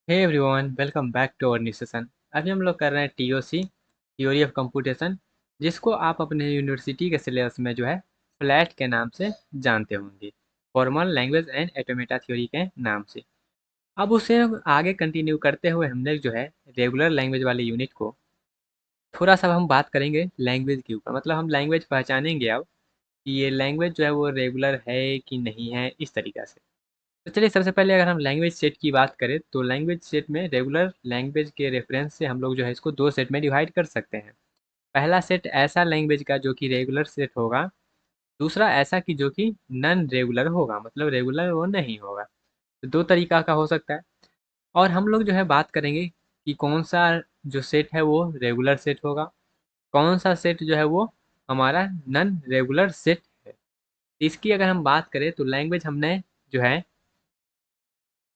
Hey everyone, welcome back to our new session. अभी हम लोग कर रहे हैं टीओसी, थ्योरी ऑफ कंप्यूटेशन, जिसको आप अपने यूनिवर्सिटी के सिलेबस में जो है फ्लैट के नाम से जानते होंगे, formal language and automata theory के नाम से। अब उसे आगे कंटिन्यू करते हुए हमने जो है रेगुलर लैंग्वेज वाले यूनिट को थोड़ा सा हम बात करेंगे लैंग्वेज के ऊपर। मतलब हम लैंग्वेज पहचानेंगे अब कि ये लैंग्वेज जो है वो रेगुलर है कि नहीं है, इस तरीक़ा से। तो चलिए, सबसे पहले अगर हम लैंग्वेज सेट की बात करें तो लैंग्वेज सेट में रेगुलर लैंग्वेज के रेफरेंस से हम लोग जो है इसको दो सेट में डिवाइड कर सकते हैं। पहला सेट ऐसा लैंग्वेज का जो कि रेगुलर सेट होगा, दूसरा ऐसा कि जो कि नॉन रेगुलर होगा, मतलब रेगुलर वो नहीं होगा। तो दो तरीका का हो सकता है। और हम लोग जो है बात करेंगे कि कौन सा जो सेट है वो रेगुलर सेट होगा, कौन सा सेट जो है वो हमारा नॉन रेगुलर सेट है। इसकी अगर हम बात करें तो लैंग्वेज हमने जो है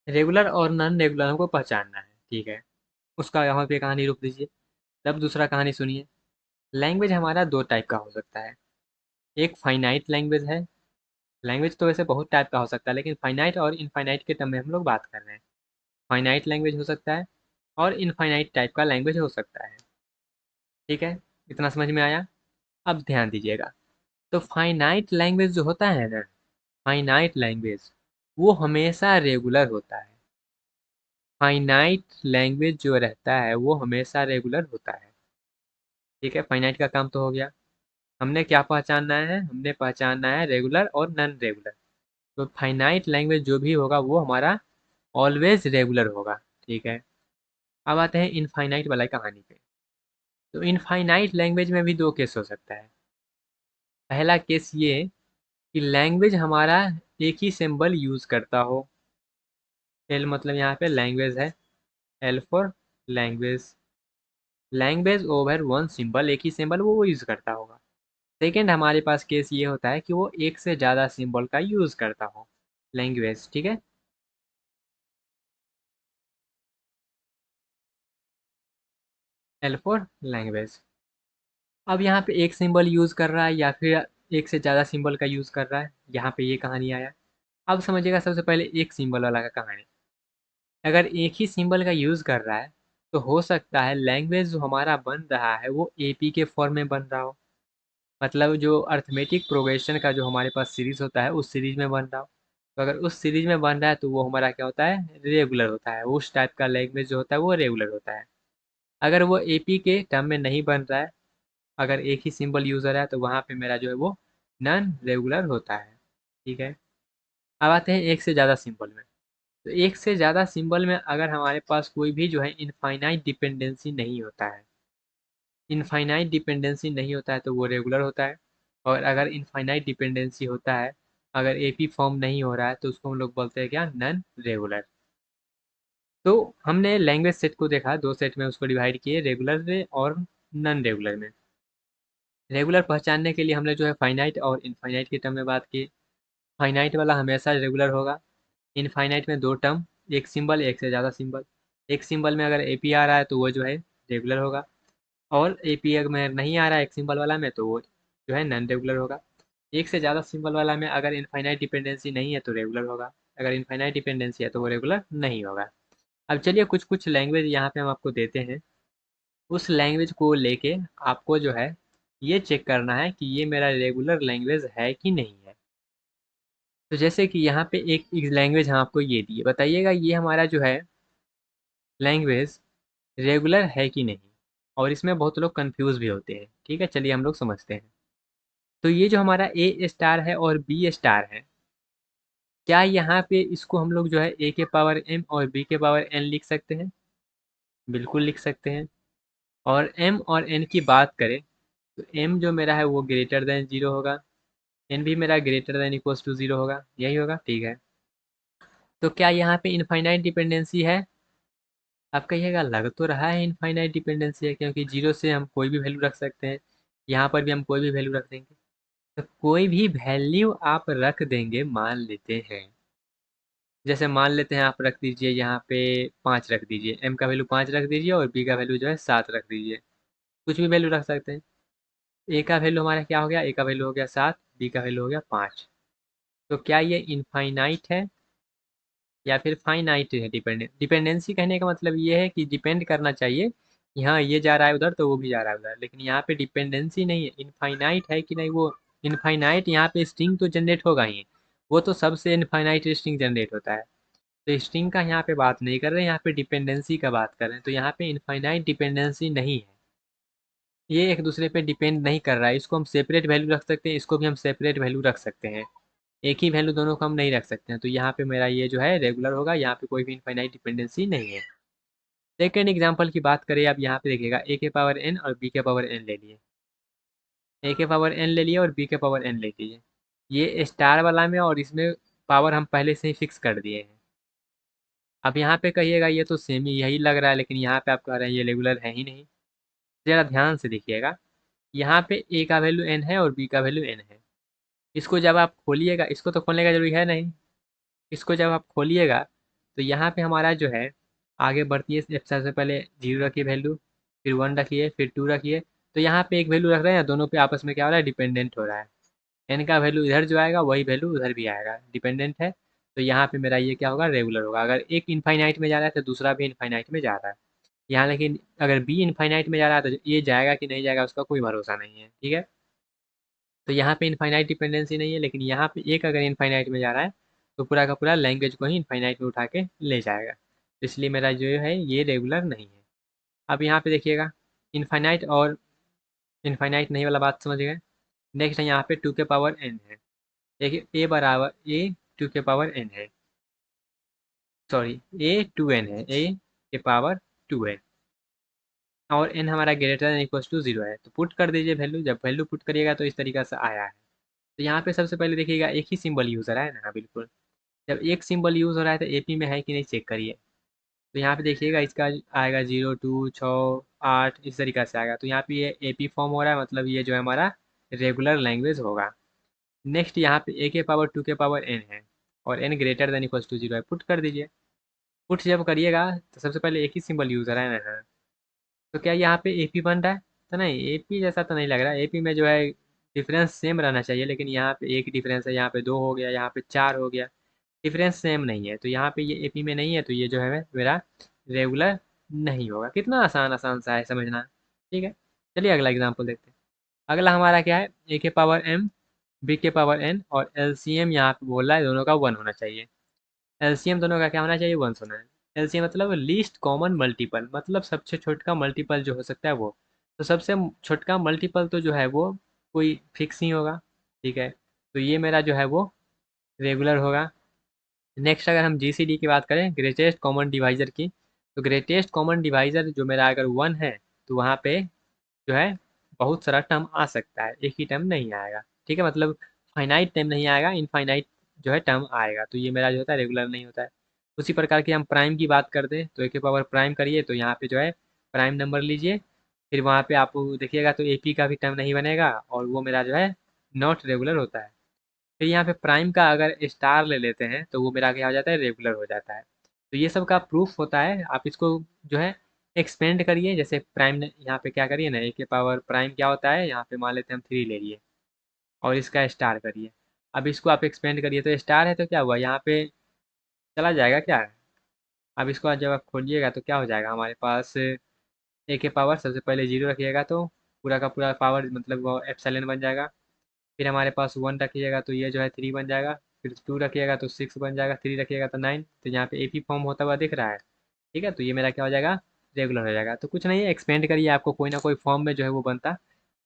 रेगुलर और नॉन रेगुलर हमको पहचानना है, ठीक है। उसका यहाँ पे कहानी रोक दीजिए, तब दूसरा कहानी सुनिए। लैंग्वेज हमारा दो टाइप का हो सकता है। एक फाइनाइट लैंग्वेज है। लैंग्वेज तो वैसे बहुत टाइप का हो सकता है, लेकिन फाइनाइट और इनफाइनाइट के टर्म में हम लोग बात कर रहे हैं। फाइनाइट लैंग्वेज हो सकता है और इनफाइनाइट टाइप का लैंग्वेज हो सकता है, ठीक है। इतना समझ में आया? अब ध्यान दीजिएगा। तो फाइनाइट लैंग्वेज जो होता है ना, फाइनाइट लैंग्वेज वो हमेशा रेगुलर होता है। फाइनाइट लैंग्वेज जो रहता है वो हमेशा रेगुलर होता है, ठीक है। फाइनाइट का काम तो हो गया। हमने क्या पहचानना है? हमने पहचानना है रेगुलर और नॉन रेगुलर। तो फाइनाइट लैंग्वेज जो भी होगा वो हमारा ऑलवेज रेगुलर होगा, ठीक है। अब आते हैं इनफाइनाइट वाला कहानी पे। तो इनफाइनाइट लैंग्वेज में भी दो केस हो सकता है। पहला केस ये कि लैंग्वेज हमारा एक ही सिंबल यूज करता हो। एल मतलब यहाँ पे लैंग्वेज है, L for language. Language over one symbol, एक ही सिंबल वो यूज करता होगा। सेकेंड हमारे पास केस ये होता है कि वो एक से ज़्यादा सिंबल का यूज़ करता हो लैंग्वेज, ठीक है। L for language. अब यहाँ पे एक सिंबल यूज़ कर रहा है या फिर एक से ज़्यादा सिंबल का यूज़ कर रहा है, यहाँ पे ये कहानी आया। अब समझिएगा, सबसे पहले एक सिंबल वाला का कहानी। अगर एक ही सिंबल का यूज़ कर रहा है तो हो सकता है लैंग्वेज जो हमारा बन रहा है वो एपी के फॉर्म में बन रहा हो। मतलब जो अर्थमेटिक प्रोग्रेशन का जो हमारे पास सीरीज होता है उस सीरीज में बन रहा हो। तो अगर उस सीरीज में बन रहा है तो वो हमारा क्या होता है? रेगुलर होता है। उस टाइप का लैंग्वेज जो होता है वो रेगुलर होता है। अगर वो एपी के टर्म में नहीं बन रहा है, अगर एक ही सिंबल यूज़र है, तो वहाँ पे मेरा जो है वो नॉन रेगुलर होता है, ठीक है। अब आते हैं एक से ज़्यादा सिंबल में। तो एक से ज़्यादा सिंबल में अगर हमारे पास कोई भी जो है इनफाइनाइट डिपेंडेंसी नहीं होता है, इनफाइनाइट डिपेंडेंसी नहीं होता है तो वो रेगुलर होता है। और अगर इनफाइनाइट डिपेंडेंसी होता है, अगर एपी फॉर्म नहीं हो रहा है, तो उसको हम लोग बोलते हैं क्या? Non regular. तो हमने लैंग्वेज सेट को देखा, दो सेट में उसको डिवाइड किए, रेगुलर में और नॉन रेगुलर में। रेगुलर पहचानने के लिए हमने जो है फाइनाइट और इनफाइनाइट के टर्म में बात की। फाइनाइट वाला हमेशा रेगुलर होगा। इनफाइनाइट में दो टर्म, एक सिंबल, एक से ज़्यादा सिंबल। एक सिंबल में अगर एपी आ रहा है तो वो जो है रेगुलर होगा, और एपी में नहीं आ रहा है एक सिंबल वाला में तो वो जो है नॉन रेगुलर होगा। एक से ज़्यादा सिंबल वाला में अगर इनफाइनाइट डिपेंडेंसी नहीं है तो रेगुलर होगा, अगर इनफाइनाइट डिपेंडेंसी है तो वो रेगुलर नहीं होगा। अब चलिए, कुछ कुछ लैंग्वेज यहाँ पे हम आपको देते हैं। उस लैंग्वेज को लेके आपको जो है ये चेक करना है कि ये मेरा रेगुलर लैंग्वेज है कि नहीं है। तो जैसे कि यहाँ पे एक लैंग्वेज हम आपको ये दी है, बताइएगा ये हमारा जो है लैंग्वेज रेगुलर है कि नहीं। और इसमें बहुत लोग कंफ्यूज भी होते हैं, ठीक है। चलिए हम लोग समझते हैं। तो ये जो हमारा ए स्टार है और बी स्टार है, क्या यहाँ पे इसको हम लोग जो है ए के पावर एम और बी के पावर एन लिख सकते हैं? बिल्कुल लिख सकते हैं। और एम और एन की बात करें तो एम जो मेरा है वो ग्रेटर देन जीरो होगा, एन भी मेरा greater than equals to zero होगा, यही होगा, ठीक है। तो क्या यहाँ पे इनफाइनाइट डिपेंडेंसी है? आप कहिएगा लग तो रहा है इनफाइनाइट डिपेंडेंसी है, क्योंकि जीरो से हम कोई भी वैल्यू रख सकते हैं, यहाँ पर भी हम कोई भी वैल्यू रख देंगे। तो कोई भी वैल्यू आप रख देंगे, मान लेते हैं, जैसे मान लेते हैं आप रख दीजिए यहाँ पे 5 रख दीजिए, एम का वैल्यू 5 रख दीजिए और बी का वैल्यू जो है 7 रख दीजिए। कुछ भी वैल्यू रख सकते हैं। ए का वैल्यू हमारा क्या हो गया? ए का वैल्यू हो गया 7, बी का वैल्यू हो गया 5। तो क्या ये इनफाइनाइट है? या फिर फाइनाइट है डिपेंडेंसी कहने का मतलब ये है कि डिपेंड करना चाहिए, यहाँ ये जा रहा है उधर तो वो भी जा रहा है उधर, लेकिन यहाँ पे डिपेंडेंसी नहीं है, इनफाइनाइट है कि नहीं वो इनफाइनाइट यहाँ पे स्ट्रिंग तो जनरेट होगा ही, वो तो सबसे इनफाइनाइट स्ट्रिंग जनरेट होता है। तो स्ट्रिंग का यहाँ पे बात नहीं कर रहे हैं, यहाँ पे डिपेंडेंसी का बात कर रहे हैं, तो यहाँ पे इनफाइनाइट डिपेंडेंसी नहीं है, ये एक दूसरे पे डिपेंड नहीं कर रहा है। इसको हम सेपरेट वैल्यू रख सकते हैं, इसको भी हम सेपरेट वैल्यू रख सकते हैं, एक ही वैल्यू दोनों को हम नहीं रख सकते हैं। तो यहाँ पे मेरा ये जो है रेगुलर होगा, यहाँ पे कोई भी इनफाइनाइट डिपेंडेंसी नहीं है। सेकेंड एग्जाम्पल की बात करें, आप यहाँ पे देखिएगा ए के पावर एन और बी के पावर एन ले लिए, ए के पावर एन ले लिए और बी के पावर एन ले लीजिए, ये स्टार वाला में और इसमें पावर हम पहले से ही फिक्स कर दिए हैं। अब यहाँ पे कहिएगा ये तो सेम ही यही लग रहा है, लेकिन यहाँ पे आप कह रहे हैं ये रेगुलर है ही नहीं। ज़रा ध्यान से देखिएगा, यहाँ पे ए का वैल्यू एन है और बी का वैल्यू एन है, इसको जब आप खोलिएगा, इसको तो खोलने का जरूरी है नहीं, इसको जब आप खोलिएगा तो यहाँ पे हमारा जो है आगे बढ़ती है, सबसे पहले 0 रखिए वैल्यू, फिर 1 रखिए, फिर 2 रखिए, तो यहाँ पे एक वैल्यू रख रहे हैं, दोनों पे आपस में क्या हो रहा है, डिपेंडेंट हो रहा है। एन का वैल्यू इधर जो आएगा वही वैल्यू उधर भी आएगा, डिपेंडेंट है। तो यहाँ पे मेरा ये क्या होगा, रेगुलर होगा। अगर एक इनफाइनाइट में जा रहा है तो दूसरा भी इनफाइनाइट में जा रहा है, यहाँ लेकिन अगर बी इनफाइनाइट में जा रहा है तो ये जाएगा कि नहीं जाएगा उसका कोई भरोसा नहीं है, ठीक है। तो यहाँ पे इनफाइनाइट डिपेंडेंसी नहीं है, लेकिन यहाँ पे एक अगर इनफाइनाइट में जा रहा है तो पूरा का पूरा लैंग्वेज को ही इनफाइनाइट में उठा के ले जाएगा, तो इसलिए मेरा जो है ये रेगुलर नहीं है। अब यहाँ पे देखिएगा, इनफाइनाइट और इनफाइनाइट नहीं वाला बात समझ गए। नेक्स्ट है यहाँ पे 2 के पावर एन है, देखिए ए बराबर ए 2 के पावर एन है, सॉरी ए 2n है, ए के पावर 2 है, और एन हमारा ग्रेटर देन इक्वल टू 0 है, तो पुट कर दीजिए वैल्यू, जब वैल्यू पुट करिएगा तो इस तरीके से आया है। तो यहाँ पे सबसे पहले देखिएगा एक ही सिंबल यूज़ हो रहा है ना, हाँ बिल्कुल, जब एक सिंबल यूज़ हो रहा है तो एपी में है कि नहीं चेक करिए। तो यहाँ पे देखिएगा इसका आएगा 0 2 6 8 इस तरीका से आएगा, तो यहाँ पे ये एपी फॉर्म हो रहा है, मतलब ये जो है हमारा रेगुलर लैंग्वेज होगा। नेक्स्ट यहाँ पे ए के पावर 2 के पावर एन है और n greater than equal to 0 है, पुट कर दीजिए। पुट जब करिएगा तो सबसे पहले एक ही सिंबल यूज़ हो रहा है ना, तो क्या यहाँ पे एपी बन रहा है, तो नहीं, एपी जैसा तो नहीं लग रहा है, एपी में जो है डिफरेंस सेम रहना चाहिए, लेकिन यहाँ पे एक डिफरेंस है, यहाँ पे 2 हो गया, यहाँ पे 4 हो गया, डिफरेंस सेम नहीं है, तो यहाँ पे ये एपी में नहीं है, तो ये जो है मेरा रेगुलर नहीं होगा। कितना आसान आसान सा है समझना, ठीक है। चलिए अगला एग्जाम्पल देखते हैं। अगला हमारा क्या है, ए के पावर एम बी के पावर एन और एलसीएम यहाँ पे बोल रहा है दोनों का 1 होना चाहिए। एलसीएम दोनों का क्या होना चाहिए, 1 होना है। एलसीएम मतलब लीस्ट कॉमन मल्टीपल, मतलब सबसे छोटा मल्टीपल जो हो सकता है वो, तो सबसे छोटा मल्टीपल तो जो है वो कोई फिक्स ही होगा, ठीक है। तो ये मेरा जो है वो रेगुलर होगा। नेक्स्ट अगर हम जीसीडी की बात करें, ग्रेटेस्ट कॉमन डिवाइज़र की, तो ग्रेटेस्ट कॉमन डिवाइज़र जो मेरा अगर 1 है तो वहाँ पे जो है बहुत सारा टर्म आ सकता है, एक ही टर्म नहीं आएगा, ठीक है, मतलब फाइनाइट टर्म नहीं आएगा, इनफाइनाइट जो है टर्म आएगा, तो ये मेरा जो होता है रेगुलर नहीं होता है। उसी प्रकार की हम प्राइम की बात करते हैं, तो ए के पावर प्राइम करिए तो यहाँ पे जो है प्राइम नंबर लीजिए, फिर वहाँ पे आप देखिएगा तो एपी का भी टर्म नहीं बनेगा और वो मेरा जो है नॉट रेगुलर होता है। फिर यहाँ पे प्राइम का अगर स्टार ले लेते हैं तो वो मेरा क्या हो जाता है, रेगुलर हो जाता है। तो ये सब का प्रूफ होता है, आप इसको जो है एक्सपेंड करिए, जैसे प्राइम ने यहाँ पे क्या करिए ना, ए के पावर प्राइम क्या होता है, यहाँ पे मान लेते हैं हम 3 ले लिए और इसका स्टार करिए। अब इसको आप एक्सपेंड करिए तो स्टार है तो क्या हुआ, यहाँ पे चला जाएगा क्या है। अब इसको जब आप खोलिएगा तो क्या हो जाएगा हमारे पास, ए के पावर सबसे पहले 0 रखिएगा तो पूरा का पूरा पावर मतलब वो एप्सिलॉन बन जाएगा, फिर हमारे पास 1 रखिएगा तो ये जो है 3 बन जाएगा, फिर 2 रखिएगा तो 6 बन जाएगा, 3 रखिएगा तो 9, तो यहाँ पे एपी फॉर्म होता हुआ दिख रहा है, ठीक है। तो ये मेरा क्या हो जाएगा, रेगुलर हो जाएगा। तो कुछ नहीं है, एक्सपेंड करिए, आपको कोई ना कोई फॉर्म में जो है वो बनता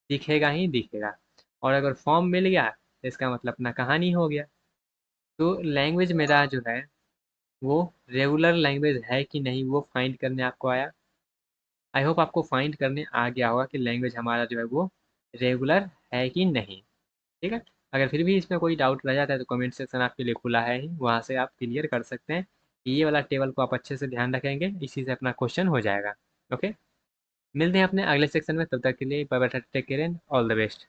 दिखेगा ही दिखेगा, और अगर फॉर्म मिल गया तो इसका मतलब अपना कहानी हो गया। तो लैंग्वेज मेरा जो है वो रेगुलर लैंग्वेज है कि नहीं वो फाइंड करने आपको आया। आई होप आपको फाइंड करने आ गया होगा कि लैंग्वेज हमारा जो है वो रेगुलर है कि नहीं, ठीक है। अगर फिर भी इसमें कोई डाउट रह जाता है तो कमेंट सेक्शन आपके लिए खुला है ही, वहाँ से आप क्लियर कर सकते हैं। ये वाला टेबल को आप अच्छे से ध्यान रखेंगे, इसी से अपना क्वेश्चन हो जाएगा। ओके, मिलते हैं अपने अगले सेक्शन में, तब तक के लिए bye bye, take care and all the best.